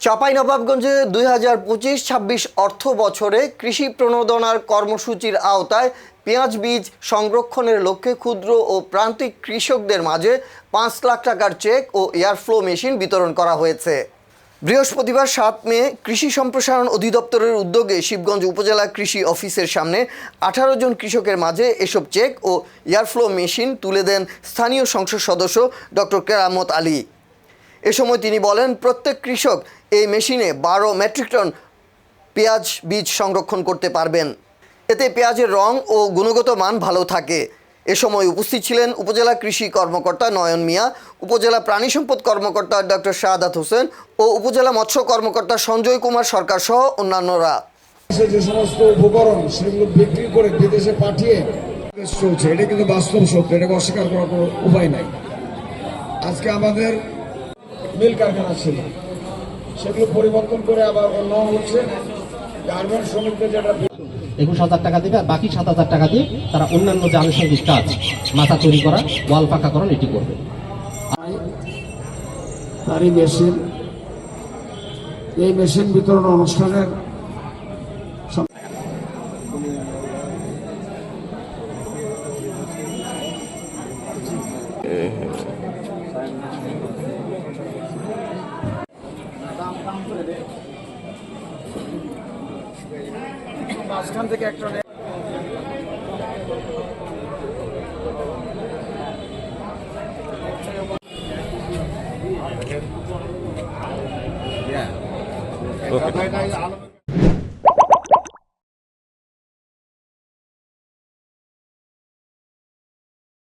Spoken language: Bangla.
চাঁপাইনবাবগঞ্জে 2025-26 অর্থ বছরে কৃষি প্রণোদনার কর্মসূচির আওতায় পেঁয়াজ বীজ সংরক্ষণের লক্ষ্যে ক্ষুদ্র ও প্রান্তিক কৃষকদের মাঝে 5 লাখ টাকার চেক ও এয়ারফ্লো মেশিন বিতরণ করা হয়েছে। বৃহস্পতিবার 7 মে কৃষি সম্প্রসারণ অধিদপ্তরের উদ্যোগে শিবগঞ্জ উপজেলা কৃষি অফিসের সামনে 18 জন কৃষকের মাঝে এসব চেক ও এয়ারফ্লো মেশিন তুলে দেন স্থানীয় সংসদ সদস্য ডক্টর কেরামত আলী। এ সময় তিনি বলেন, প্রত্যেক কৃষক এই মেশিনে 12 মেট্রিক টন পেঁয়াজ বীজ সংরক্ষণ করতে পারবেন। এতে পেঁয়াজের রং ও গুণগত মান ভালো থাকে। এ সময় উপস্থিত ছিলেন উপজেলা কৃষি কর্মকর্তা নয়ন মিয়া, উপজেলা প্রাণী সম্পদ কর্মকর্তা ডক্টর শাহাদাত হোসেন ও উপজেলা মৎস্য কর্মকর্তা সঞ্জয় কুমার সরকার সহ অন্যান্যরা। যে সমস্ত উপকরণ সেগুলো বিক্রি করে বিদেশে পাঠিয়ে চলছে, এটা কিন্তু বাস্তব সত্য, এটাকে অস্বীকার করার কোনো উপায় নাই। আজকে আমাদের মিল কারখানা ছিল, সেগুলো পরিবর্তন করে আবার অন্য হচ্ছে গার্মেন্টস শ্রমিকদের যেটা 21,000 টাকা দেবে, আর বাকি 7,000 টাকা দিয়ে তারা অন্যান্য যে আনুষঙ্গিক কাজ, মাথা তৈরি করা, ওয়াল পাকাকরণ এটি করবে। তারই মেশিন, এই মেশিন বিতরণ অনুষ্ঠানের মাঝখান থেকে একটা Yeah. Okay.